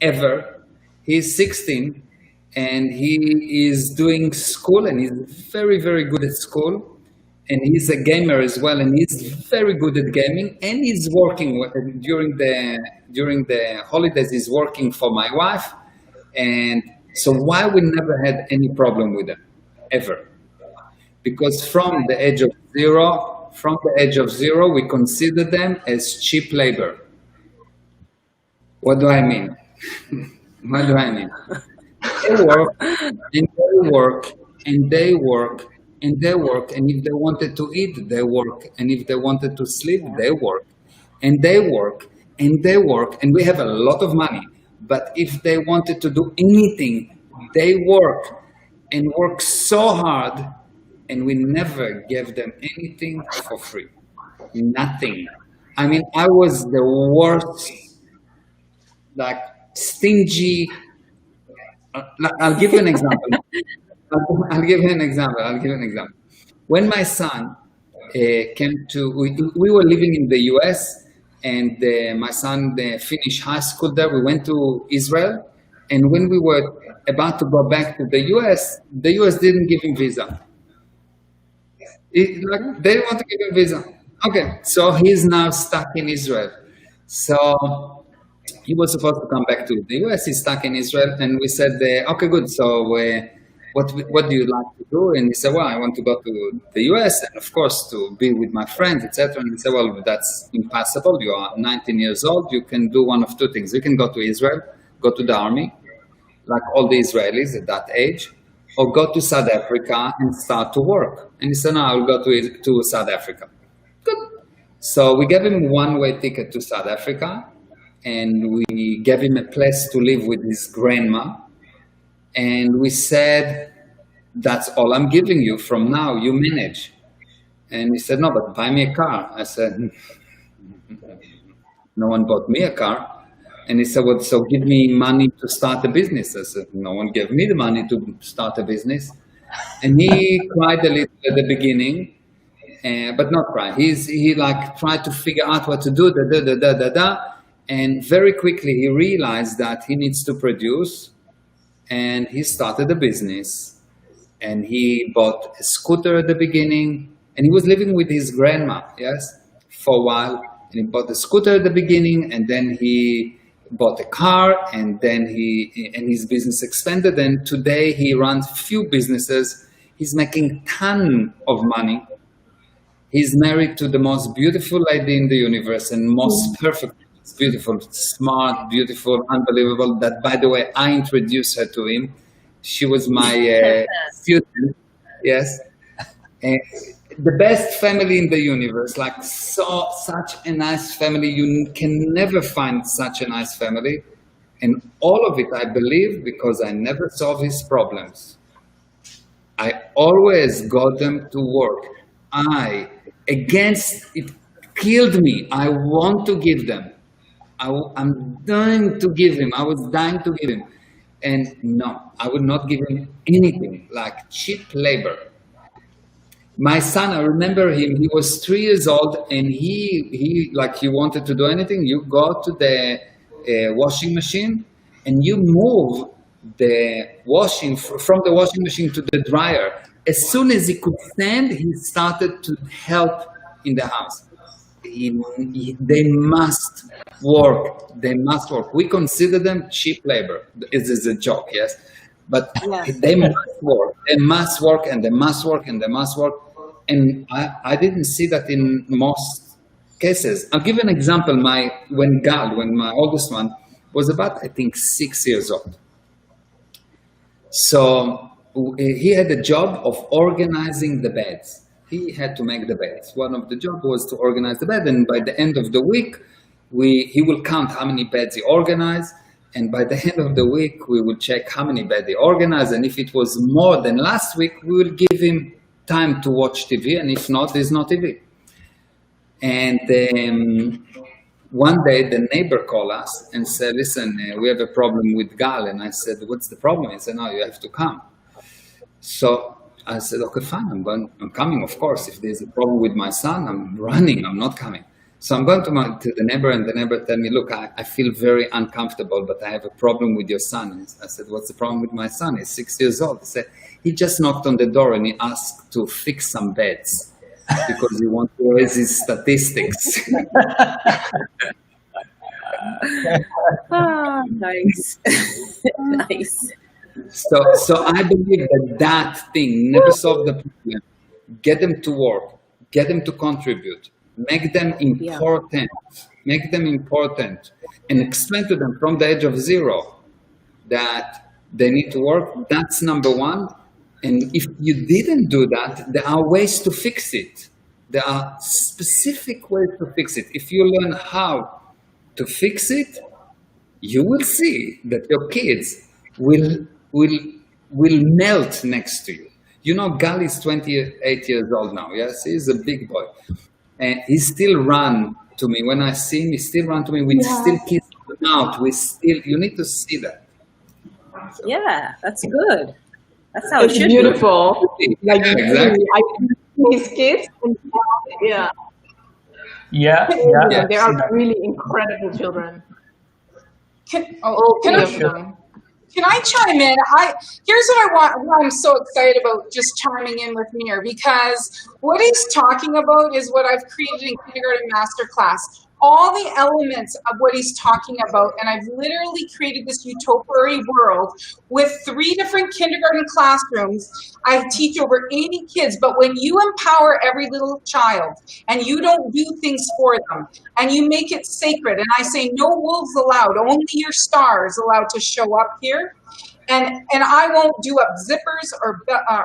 ever. He's 16 and he is doing school and he's very, very good at school. And he's a gamer as well, and he's very good at gaming. And he's working during the holidays, he's working for my wife. And so why we never had any problem with them, ever? Because from the age of zero, we consider them as cheap labor. What do I mean? What do I mean? They work, and they work, and they work, and they work, and if they wanted to eat, they work, and if they wanted to sleep, they work, and they work, and they work, and we have a lot of money. But if they wanted to do anything, they work, and work so hard, and we never gave them anything for free. Nothing. I mean, I was the worst, like stingy. I'll give you an example. I'll give you an example. When my son came to, we were living in the US, and my son finished high school there. We went to Israel, and when we were about to go back to the US didn't give him visa. They didn't want to give him visa. Okay, so he's now stuck in Israel. So he was supposed to come back to the US. He's stuck in Israel, and we said, okay, good. So what do you like to do? And he said, well, I want to go to the US, and of course to be with my friends, etc. And we said, well, that's impossible. You are 19 years old. You can do one of 2 things. You can go to Israel, go to the army, like all the Israelis at that age, or go to South Africa and start to work. And he said, no, I'll go to South Africa. Good. So we gave him one-way ticket to South Africa, and we gave him a place to live with his grandma. And we said, that's all I'm giving you from now, you manage. And he said, no, but buy me a car. I said, no one bought me a car. And he said, well, so give me money to start a business. I said, no one gave me the money to start a business. And he cried a little at the beginning, but not cry. He like tried to figure out what to do, and very quickly he realized that he needs to produce, and he started a business, and he bought a scooter at the beginning, and he was living with his grandma, yes, for a while. And he bought a scooter at the beginning, and then he bought a car, and then his business expanded, and today he runs few businesses. He's making ton of money. He's married to the most beautiful lady in the universe, and most perfect, beautiful, smart, beautiful, unbelievable. That, by the way, I introduced her to him. She was my student, yes. The best family in the universe, like such a nice family. You can never find such a nice family. And all of it, I believe, because I never solved his problems. I always got them to work. It killed me. I want to give them. I'm dying to give him. I was dying to give him. And no, I would not give him anything, like cheap labor. My son, I remember him, he was 3 years old, and he wanted to do anything. You go to the washing machine and you move the washing from the washing machine to the dryer. As soon as he could stand, he started to help in the house. They must work. They must work. We consider them cheap labor. It is a joke, yes. But they must work. They must work, and they must work, and they must work. And I didn't see that in most cases. I'll give an example. When my oldest one was about, I think, 6 years old. So he had a job of organizing the beds. He had to make the beds. One of the jobs was to organize the bed. And by the end of the week, he will count how many beds he organized. And by the end of the week, we will check how many beds he organized. And if it was more than last week, we will give him time to watch TV, and if not, there's no TV. And one day the neighbor called us and said, listen, we have a problem with Gal. And I said, what's the problem? He said, no, you have to come. So I said, okay, fine, I'm coming, of course. If there's a problem with my son, I'm running, I'm not coming. So I'm going to the neighbor, and the neighbor tell me, look, I feel very uncomfortable, but I have a problem with your son. And I said, what's the problem with my son? He's 6 years old. He said, he just knocked on the door and he asked to fix some beds because he wants to raise his statistics. Oh, nice. Nice. So I believe that thing never solved the problem. Get them to work, get them to contribute, make them important, and explain to them from the age of 0 that they need to work. That's number one. And if you didn't do that, there are ways to fix it. There are specific ways to fix it. If you learn how to fix it, you will see that your kids will melt next to you. You know, Gal is 28 years old now. Yes, he's a big boy. And he still run to me. When I see him, he still run to me. We still kiss him out. You need to see that. Yeah, that's good. That's how It's it should beautiful. Like, exactly. I his kids, and they are really incredible children. All Can three I- of them. Can I chime in? Here's what I'm so excited about just chiming in with Meir, because what he's talking about is what I've created in Kindergarten Masterclass. All the elements of what he's talking about, and I've literally created this utopian world with 3 different kindergarten classrooms. I teach over 80 kids, but when you empower every little child and you don't do things for them and you make it sacred, and I say no wolves allowed, only your star is allowed to show up here. And I won't do up zippers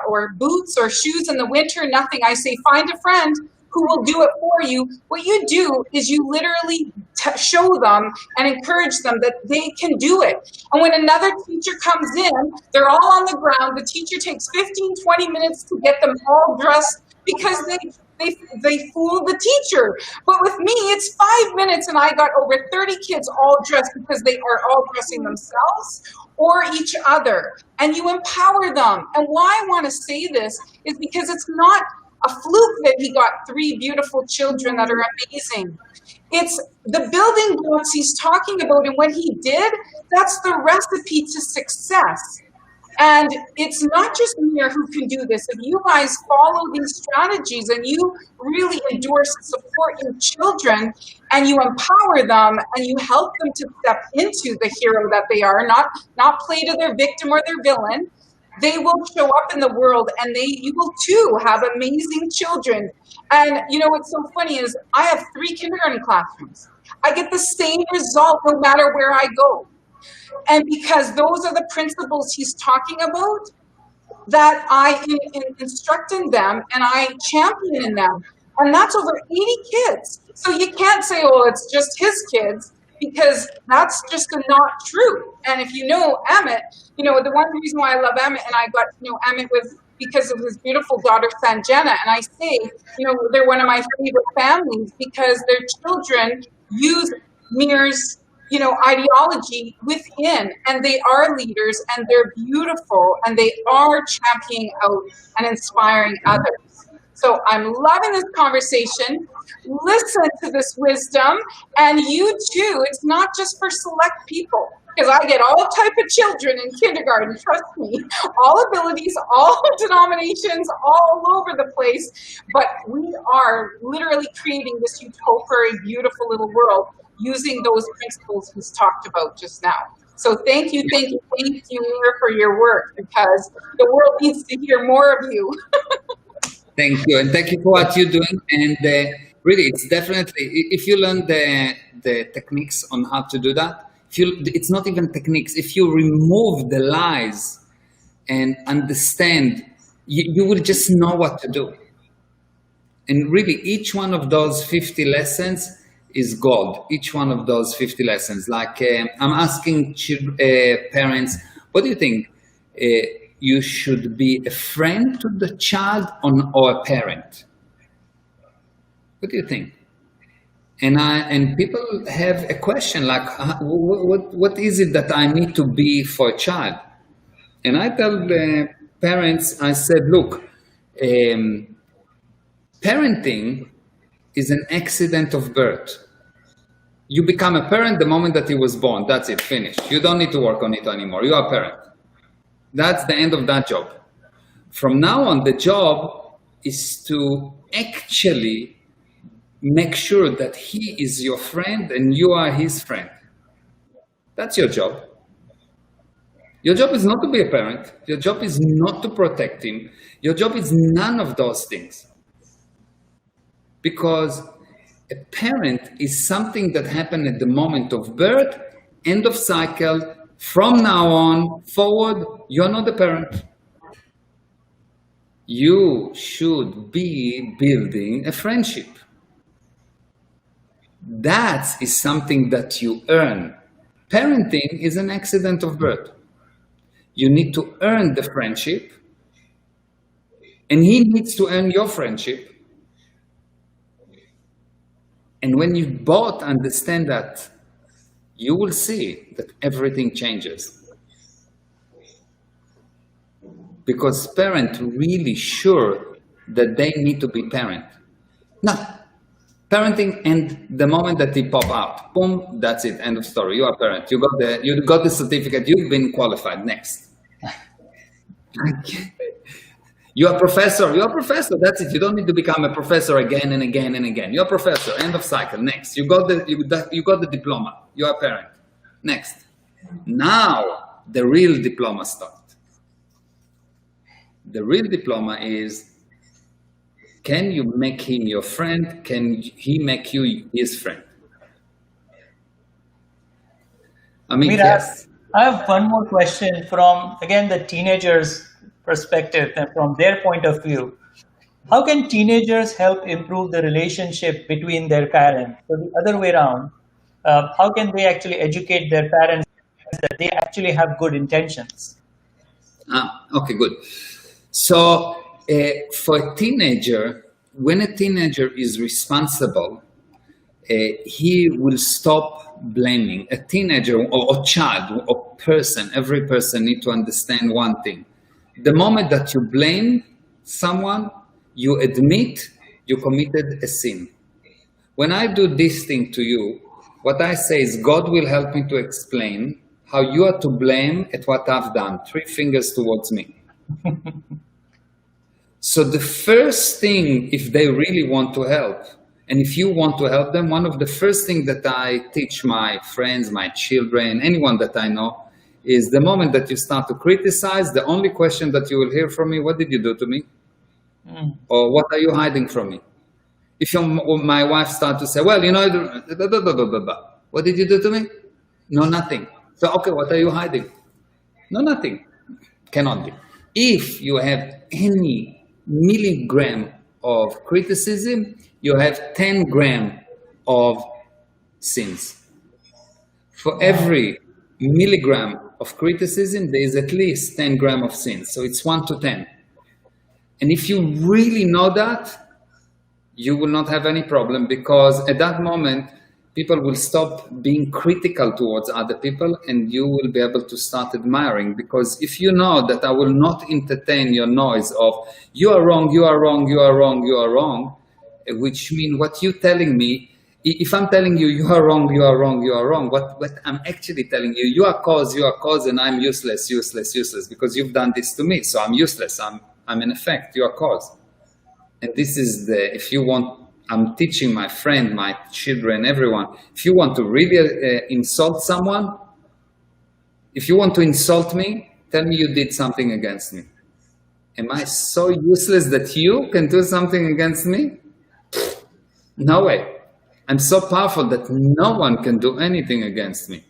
or boots or shoes in the winter, nothing. I say find a friend who will do it for you. What you do is you literally show them and encourage them that they can do it. And when another teacher comes in, they're all on the ground. The teacher takes 15, 20 minutes to get them all dressed because they fool the teacher. But with me, it's 5 minutes and I got over 30 kids all dressed because they are all dressing themselves or each other. And you empower them. And why I want to say this is because it's not a fluke that he got 3 beautiful children that are amazing. It's the building blocks he's talking about, and what he did, that's the recipe to success. And it's not just Meir who can do this. If you guys follow these strategies and you really endorse and support your children and you empower them and you help them to step into the hero that they are, not play to their victim or their villain, they will show up in the world and you will too have amazing children. And you know what's so funny is I have 3 kindergarten classrooms. I get the same result no matter where I go. And because those are the principles he's talking about, that I instruct in them and I champion in them. And that's over 80 kids. So you can't say, oh, it's just his kids, because that's just not true. And if you know Emmett, you know, the one reason why I love Emmett, and I got to know Emmett was because of his beautiful daughter, Sanjana. And I say, you know, they're one of my favorite families because their children use Meir's, you know, ideology within, and they are leaders and they're beautiful and they are championing out and inspiring others. So I'm loving this conversation. Listen to this wisdom, and you too, it's not just for select people, because I get all type of children in kindergarten, trust me, all abilities, all denominations, all over the place, but we are literally creating this utopia, beautiful little world using those principles he's talked about just now. So thank you, Meir, for your work, because the world needs to hear more of you. Thank you, and thank you for what you're doing. And really, it's definitely, if you learn the techniques on how to do that, it's not even techniques. If you remove the lies and understand, you will just know what to do. And really, each one of those 50 lessons is gold. Each one of those 50 lessons. Like I'm asking parents, what do you think? You should be a friend to the child or a parent? What do you think? And people have a question like, what is it that I need to be for a child? And I tell the parents, I said, look, parenting is an accident of birth. You become a parent the moment that he was born. That's it, finished. You don't need to work on it anymore. You are a parent. That's the end of that job. From now on, the job is to actually make sure that he is your friend and you are his friend. That's your job. Your job is not to be a parent. Your job is not to protect him. Your job is none of those things. Because a parent is something that happened at the moment of birth, end of cycle. From now on forward, you're not a parent. You should be building a friendship. That is something that you earn. Parenting is an accident of birth. You need to earn the friendship, and he needs to earn your friendship. And when you both understand that, you will see that everything changes. Because parents really sure that they need to be parent. Now, parenting, and the moment that they pop out, boom, that's it, end of story. You are a parent. You got the certificate. You've been qualified. Next. You're a professor. You're a professor. That's it. You don't need to become a professor again and again and again. You're a professor. End of cycle. Next. You got the diploma. You're a parent. Next. Now the real diploma starts. The real diploma is, can you make him your friend? Can he make you his friend? I mean, yes. I have one more question from, again, the teenagers' perspective and from their point of view. How can teenagers help improve the relationship between their parents? So the other way around, how can they actually educate their parents that they actually have good intentions? Okay, good. So for a teenager, when a teenager is responsible, he will stop blaming. A teenager or child or person, every person need to understand one thing. The moment that you blame someone, you admit you committed a sin. When I do this thing to you, what I say is God will help me to explain how you are to blame at what I've done. 3 fingers towards me. So the first thing, if they really want to help, and if you want to help them, one of the first things that I teach my friends, my children, anyone that I know, is the moment that you start to criticize, the only question that you will hear from me, what did you do to me? Or what are you hiding from me? If my wife starts to say, well, you know, what did you do to me? No, nothing. So, okay, what are you hiding? No, nothing. Cannot be. If you have any milligram of criticism, you have 10 grams of sins. For every milligram of criticism, there is at least 10 grams of sins. So it's 1 to 10. And if you really know that, you will not have any problem, because at that moment, people will stop being critical towards other people and you will be able to start admiring. Because if you know that I will not entertain your noise of you are wrong, you are wrong, you are wrong, you are wrong, which means what you're telling me, if I'm telling you you are wrong, you are wrong, you are wrong, what I'm actually telling you, you are cause, and I'm useless, because you've done this to me. So I'm useless, I'm in effect, you are cause. And this is if you want, I'm teaching my friend, my children, everyone, if you want to really insult someone, if you want to insult me, tell me you did something against me. Am I so useless that you can do something against me? No way. I'm so powerful that no one can do anything against me.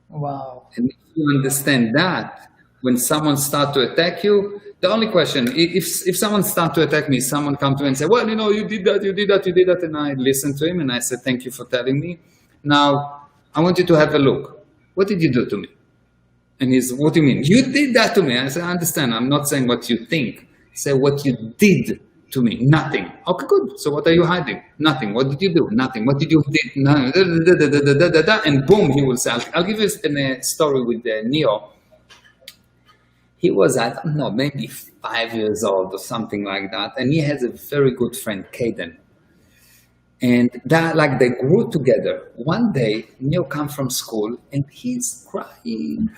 Wow. And if you understand that, when someone starts to attack you, the only question, if someone starts to attack me, someone comes to me and say, well, you know, you did that, and I listen to him and I say, thank you for telling me. Now, I want you to have a look. What did you do to me? And he's, what do you mean? You did that to me. I say, I understand. I'm not saying what you think. Say what you did to me. Nothing. Okay, good. So what are you hiding? Nothing. What did you do? Nothing. What did you did? Nothing. And boom, he will say, I'll give you a story with Neo. He was, I don't know, maybe 5 years old or something like that. And he has a very good friend, Caden. And that, like, they grew together. One day, Neo come from school and he's crying.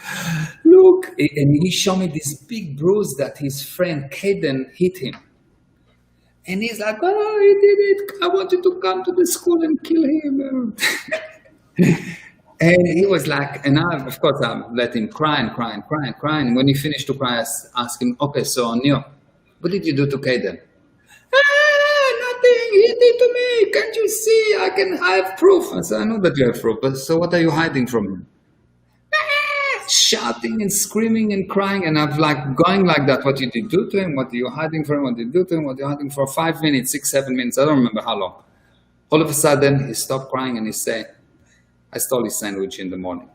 Look, and he showed me this big bruise that his friend Caden hit him. And he's like, oh, he did it. I want you to come to the school and kill him. And he was like, and I, of course, I let him cry and cry and cry and cry. And when he finished to cry, I asked him, okay, so Neo, what did you do to Caden? Nothing, he did to me. Can't you see? I have proof. I said, I know that you have proof, but so what are you hiding from him? Shouting and screaming and crying, and I'm like going like that. What did you do to him? What are you hiding from him? What did you do to him? What are you hiding for 5 minutes, 6, 7 minutes? I don't remember how long. All of a sudden, he stopped crying and he said, I stole his sandwich in the morning.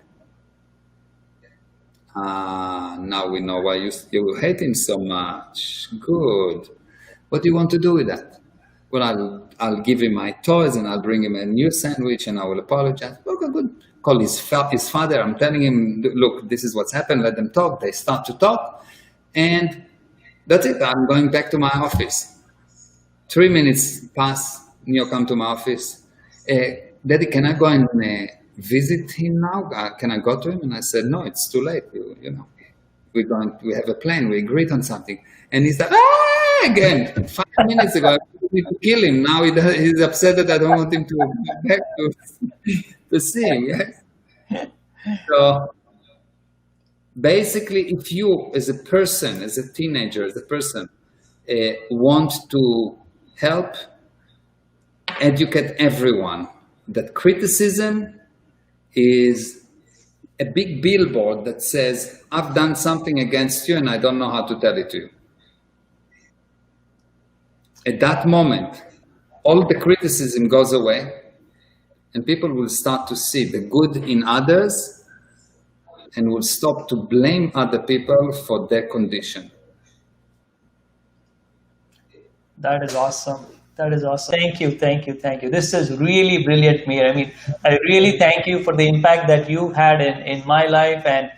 Now we know why you hate him so much. Good. What do you want to do with that? Well, I'll give him my toys and I'll bring him a new sandwich and I will apologize. Okay, good. Call his father. I'm telling him, look, this is what's happened. Let them talk. They start to talk. And that's it. I'm going back to my office. 3 minutes pass. Neo come to my office. Daddy, can I go and visit him now? Can I go to him? And I said, no, it's too late. You know, we have a plan. We agreed on something. And he's like, again, 5 minutes ago, I wanted to kill him. Now he's upset that I don't want him to go back to see him. Yes? So basically, if you, as a person, as a teenager, as a person, want to help educate everyone that criticism is a big billboard that says, I've done something against you and I don't know how to tell it to you. At that moment, all the criticism goes away, and people will start to see the good in others and will stop to blame other people for their condition. That is awesome. That is awesome. Thank you, thank you, thank you. This is really brilliant, Meir. I mean, I really thank you for the impact that you had in my life, and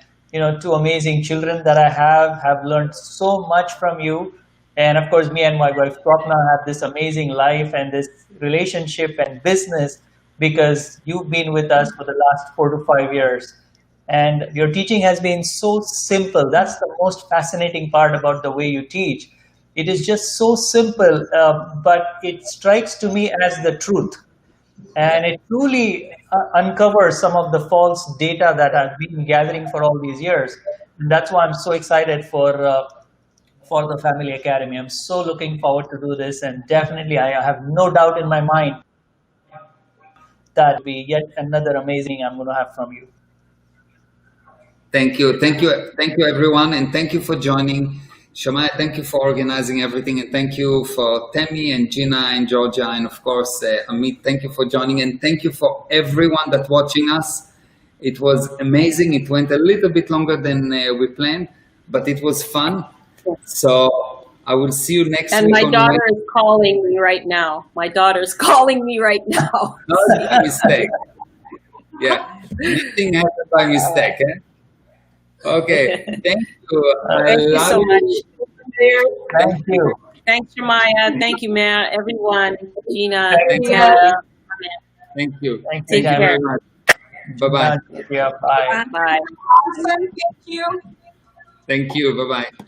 two amazing children that I have learned so much from you. And of course, me and my wife Swapna have this amazing life and this relationship and business because you've been with us for the last 4 to 5 years. And your teaching has been so simple. That's the most fascinating part about the way you teach. It is just so simple, but it strikes to me as the truth. And it truly uncovers some of the false data that I've been gathering for all these years. And that's why I'm so excited for the Family Academy. I'm so looking forward to do this. And definitely, I have no doubt in my mind that will be yet another amazing I'm going to have from you. Thank you. Thank you. Thank you, everyone. And thank you for joining. Shamaya, thank you for organizing everything. And thank you for Tammy and Gina and Georgia. And of course, Amit, thank you for joining. And thank you for everyone that's watching us. It was amazing. It went a little bit longer than we planned, but it was fun. So I will see you next week. And my daughter is calling me right now. My daughter's calling me right now. Not a mistake. Yeah. Nothing happened by mistake. Eh? Okay, thank you. Thank you so much. Thank you. Thanks, Shamaya. Thank you, Matt. Everyone, Gina. Thank you. Thank you. Thank Take you. care. Very much. Bye-bye. Yeah, bye. Bye. Awesome. Thank you. Thank you. Bye-bye.